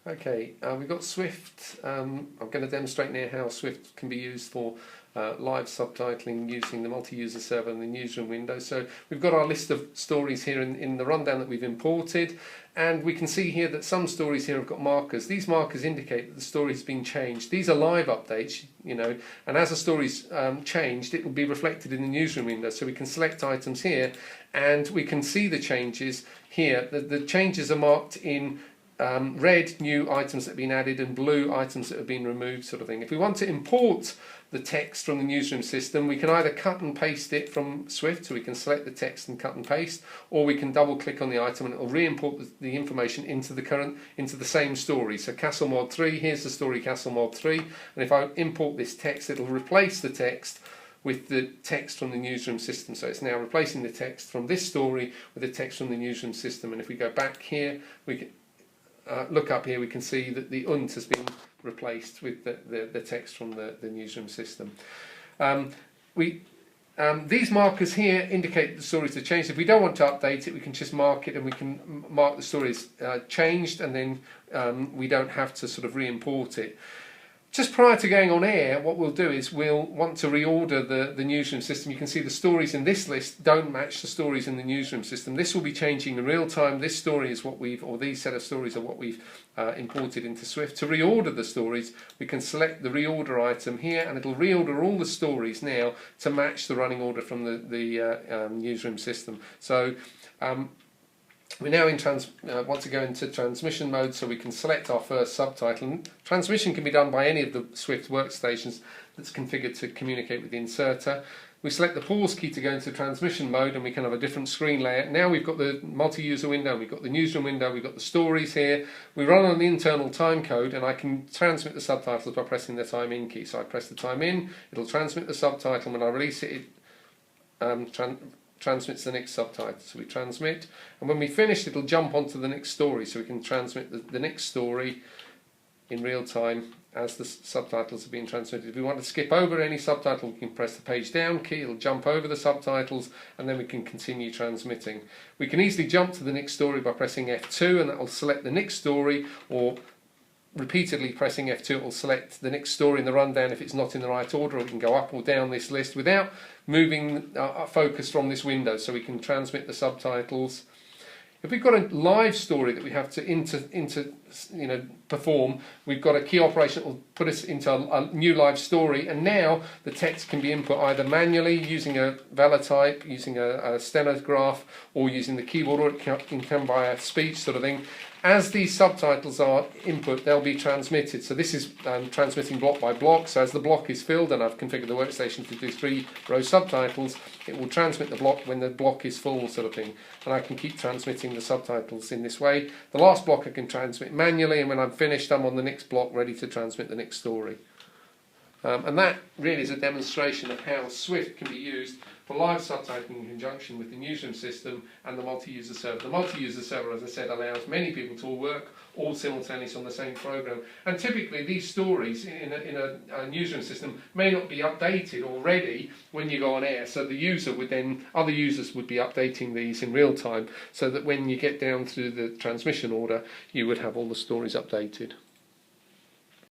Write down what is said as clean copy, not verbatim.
Okay, we've got Swift. I'm going to demonstrate now how Swift can be used for live subtitling using the multi-user server and the newsroom window. So we've got our list of stories here in the rundown that we've imported, and we can see here that some stories here have got markers. These markers indicate that the story's been changed. These are live updates, you know, and as a story's changed, it will be reflected in the newsroom window. So we can select items here, and we can see the changes here. The changes are marked in red, new items that have been added, and blue, items that have been removed, sort of thing. If we want to import the text from the newsroom system, we can either cut and paste it from Swift, so we can select the text and cut and paste, or we can double click on the item and it will re-import the information into the same story. So Castle Mod 3, here's the story Castle Mod 3, and if I import this text, it'll replace the text with the text from the newsroom system. So it's now replacing the text from this story with the text from the newsroom system. And if we go back here, we can look up here, we can see that the UNT has been replaced with the text from the newsroom system. These markers here indicate the stories have changed. If we don't want to update it, we can just mark it, and we can mark the stories changed, and then we don't have to sort of re-import it. Just prior to going on air, what we'll do is we'll want to reorder the newsroom system. You can see the stories in this list don't match the stories in the newsroom system. This will be changing in real time. This story is what these set of stories are what we've imported into Swift. To reorder the stories, we can select the reorder item here, and it'll reorder all the stories now to match the running order from the newsroom system. So we now want to go into transmission mode, so we can select our first subtitle. And transmission can be done by any of the Swift workstations that's configured to communicate with the inserter. We select the pause key to go into transmission mode, and we can have a different screen layout. Now we've got the multi-user window, we've got the newsroom window, we've got the stories here. We run on the internal time code, and I can transmit the subtitles by pressing the time in key. So I press the time in, it'll transmit the subtitle, and when I release it, transmits the next subtitle. So we transmit, and when we finish, it'll jump onto the next story, so we can transmit the next story in real time as the subtitles are being transmitted. If we want to skip over any subtitle, we can press the page down key, it'll jump over the subtitles, and then we can continue transmitting. We can easily jump to the next story by pressing F2, and that will select the next story, or repeatedly pressing F2 it will select the next story in the rundown if it's not in the right order. We can go up or down this list without moving our focus from this window, so we can transmit the subtitles. If we've got a live story that we have to perform, we've got a key operation that will put us into a new live story, and now the text can be input either manually using a VelaType, using a stenograph, or using the keyboard, or it can come by a speech sort of thing. As these subtitles are input, they'll be transmitted. So this is transmitting block by block. So as the block is filled, and I've configured the workstation to do 3-row subtitles, it will transmit the block when the block is full, sort of thing. And I can keep transmitting the subtitles in this way. The last block I can transmit manually, and when I'm finished, I'm on the next block ready to transmit the next story. And that really is a demonstration of how Swift can be used for live subtitling in conjunction with the newsroom system and the multi-user server. The multi-user server, as I said, allows many people to all work all simultaneously on the same program. And typically these stories in a newsroom system may not be updated already when you go on air, so the user would then, other users would be updating these in real time, so that when you get down through the transmission order, you would have all the stories updated.